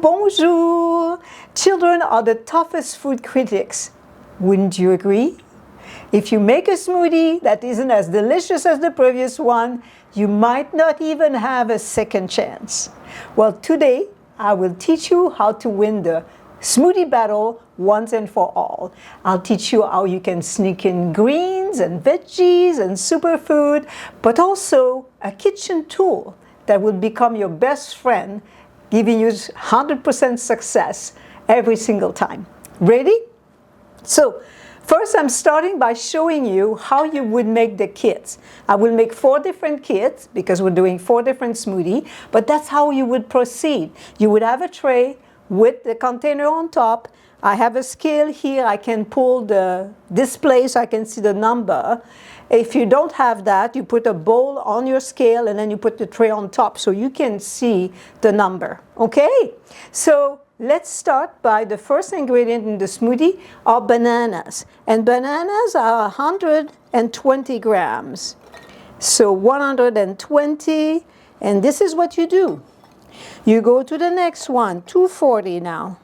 Bonjour! Children are the toughest food critics. Wouldn't you agree? If you make a smoothie that isn't as delicious as the previous one, you might not even have a second chance. Well, today I will teach you how to win the smoothie battle once and for all. I'll teach you how you can sneak in greens and veggies and superfood, but also a kitchen tool that will become your best friend, giving you 100% success every single time. Ready? So, first I'm starting by showing you how you would make the kits. I will make 4 different kits because we're doing 4 different smoothies, but that's how you would proceed. You would have a tray with the container on top. I have a scale here. I can pull the display so I can see the number. If you don't have that, you put a bowl on your scale and then you put the tray on top so you can see the number. Okay? So let's start by the first ingredient in the smoothie are bananas. And bananas are 120 grams. So 120, and this is what you do. You go to the next one, 240 now.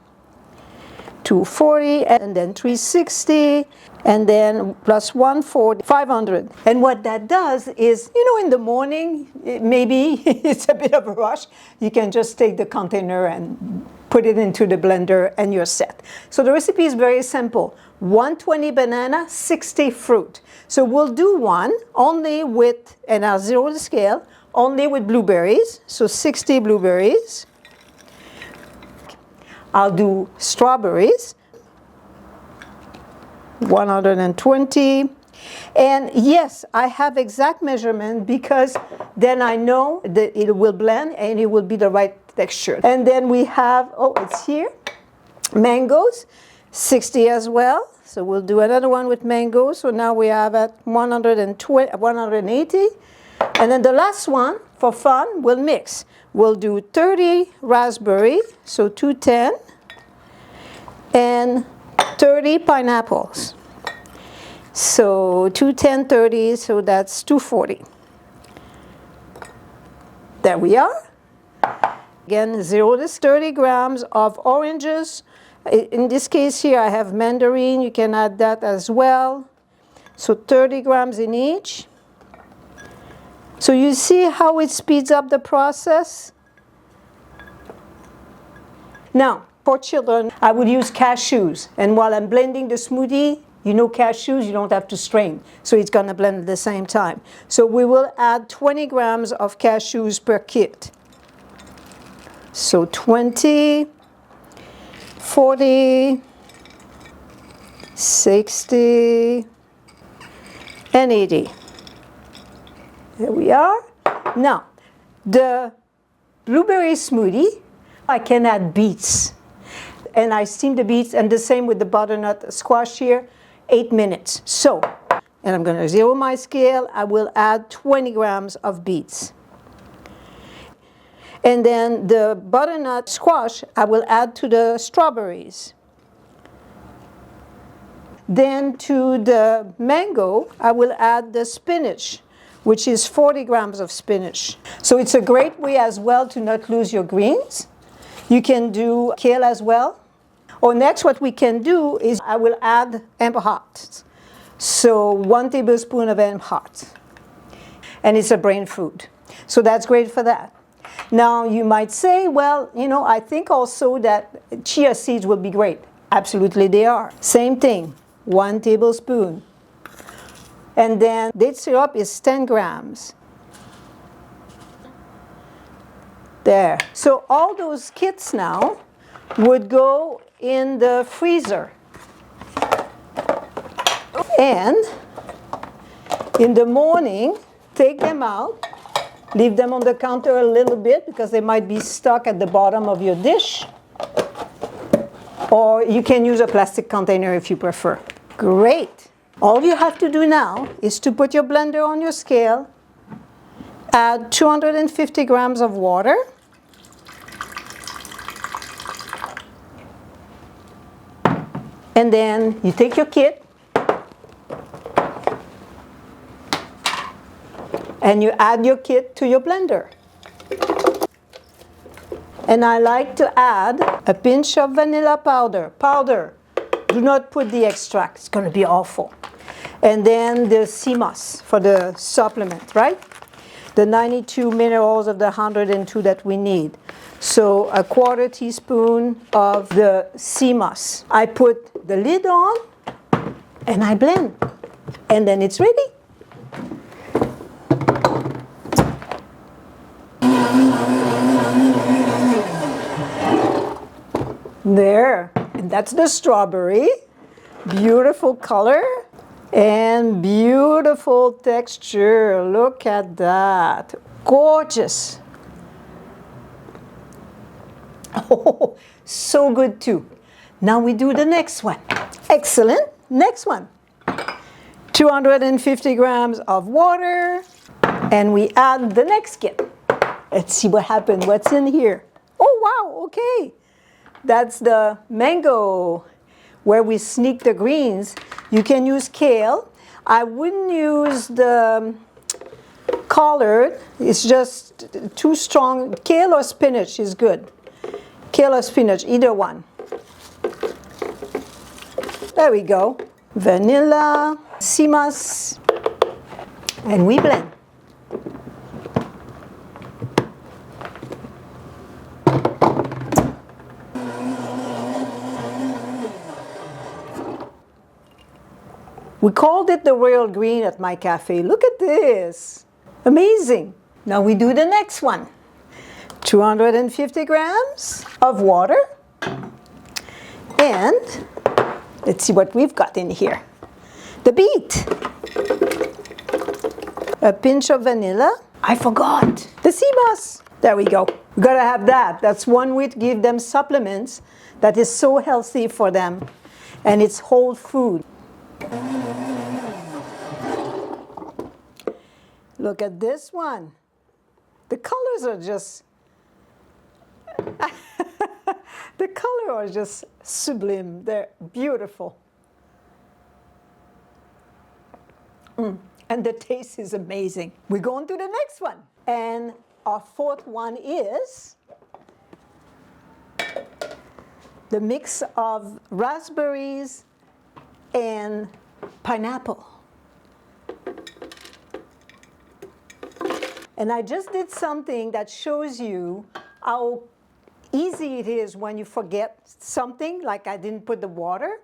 240 and then 360 and then plus 140, 500. And what that does is, you know, in the morning, maybe it's a bit of a rush. You can just take the container and put it into the blender and you're set. So the recipe is very simple. 120 banana, 60 fruit. So we'll do one only with, and I'll zero the scale, only with blueberries. So 60 blueberries. I'll do strawberries, 120. And yes, I have exact measurement because then I know that it will blend and it will be the right texture. And then we have, oh, it's here, mangoes, 60 as well. So we'll do another one with mangoes. So now we have at 120, 180. And then the last one, for fun, we'll mix. We'll do 30 raspberry, so 210, and 30 pineapples. So 210, 30, so that's 240. There we are. Again, zero this 30 grams of oranges. In this case here, I have mandarin. You can add that as well. So 30 grams in each. So you see how it speeds up the process? Now, for children, I would use cashews. And while I'm blending the smoothie, you know cashews, you don't have to strain. So it's going to blend at the same time. So we will add 20 grams of cashews per kit. So 20, 40, 60, and 80. There we are. Now, the blueberry smoothie, I can add beets. And I steam the beets, and the same with the butternut squash here, 8 minutes. So, and I'm going to zero my scale. I will add 20 grams of beets. And then the butternut squash, I will add to the strawberries. Then to the mango, I will add the spinach, which is 40 grams of spinach. So it's a great way as well to not lose your greens. You can do kale as well. Or next, what we can do is I will add hemp hearts. So 1 tablespoon of hemp hearts. And it's a brain food. So that's great for that. Now you might say, well, you know, I think also that chia seeds will be great. Absolutely they are. Same thing, 1 tablespoon. And then date syrup is 10 grams. There. So all those kits now would go in the freezer. And in the morning, take them out, leave them on the counter a little bit because they might be stuck at the bottom of your dish. Or you can use a plastic container if you prefer. Great. All you have to do now is to put your blender on your scale, add 250 grams of water, and then you take your kit and you add your kit to your blender. And I like to add a pinch of vanilla powder. Powder. Do not put the extract. It's going to be awful. And then the 𝘀𝘂𝗯𝗶𝗶𝗹𝗀 for the supplement, right? The 92 minerals of the 102 that we need. So a 1/4 teaspoon of the 𝘀𝘂𝗋𝗋. I put the lid on and I blend. And then it's ready. There. And that's the strawberry. Beautiful color. And beautiful texture. Look at that. Gorgeous. Oh, so good too. Now we do the next one. Excellent. Next one. 250 grams of water. And we add the next kit. Let's see what happened. What's in here? Oh, wow. Okay. That's the mango where we sneak the greens. You can use kale. I wouldn't use the collard. It's just too strong. Kale or spinach is good. Kale or spinach, either one. There we go. Vanilla, 𝘀𝘂𝗯𝗶𝗶𝗹𝗀, and we blend. We called it the royal green at my cafe. Look at this. Amazing. Now we do the next one. 250 grams of water. And let's see what we've got in here. The beet. A pinch of vanilla. I forgot. The 𝘀𝘂𝗋𝗋𝗶𝗶𝗹𝗀. There we go. We gotta have that. That's one way to give them supplements that is so healthy for them. And it's whole food. Look at this one. The colors are just, the colors are just sublime. They're beautiful. And the taste is amazing. We're going to the next one. And our fourth one is the mix of raspberries and pineapple. And I just did something that shows you how easy it is when you forget something, like I didn't put the water.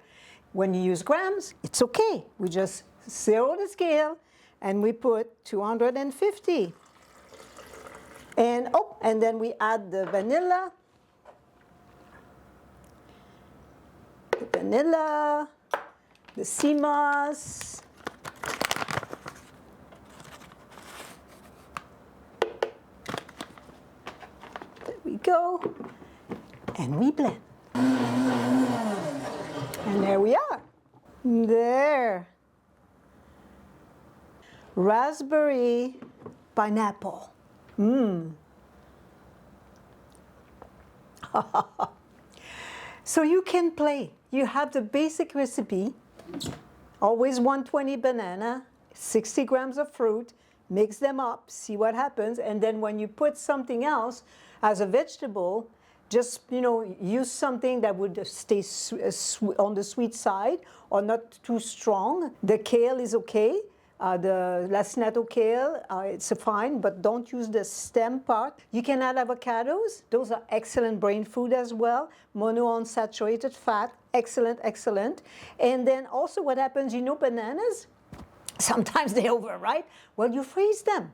When you use grams, it's okay. We just zero the scale and we put 250. And oh, and then we add the vanilla. The 𝘀𝘂𝗯𝗶𝗶𝗹𝗀. There we go. And we blend. And there we are. There. Raspberry pineapple. So you can play. You have the basic recipe. Always 120 banana, 60 grams of fruit. Mix them up, see what happens. And then when you put something else as a vegetable, just, use something that would stay on the sweet side or not too strong. The kale is okay. The lacinato kale, it's fine, but don't use the stem part. You can add avocados. Those are excellent brain food as well. Monounsaturated fat, excellent, excellent. And then also what happens, bananas, sometimes they overripe. Well, you freeze them.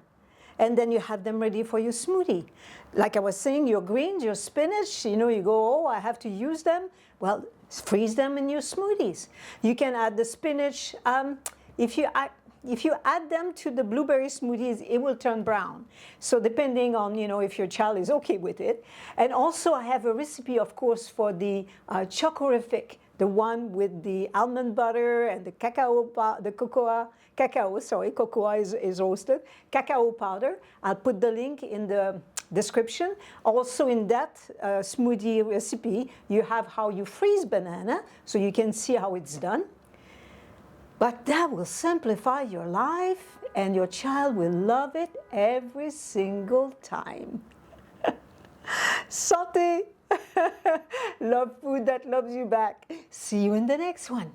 And then you have them ready for your smoothie. Like I was saying, your greens, your spinach, you go, oh, I have to use them. Well, freeze them in your smoothies. You can add the spinach. If you add them to the blueberry smoothies, it will turn brown. So depending on, if your child is okay with it. And also I have a recipe, of course, for the 𝘀𝗂𝗯𝗶𝗶𝗹𝗀, the one with the almond butter and the cocoa is roasted, cacao powder. I'll put the link in the description. Also in that smoothie recipe, you have how you freeze banana, so you can see how it's done. But that will simplify your life, and your child will love it every single time. Santé! Love food that loves you back. See you in the next one.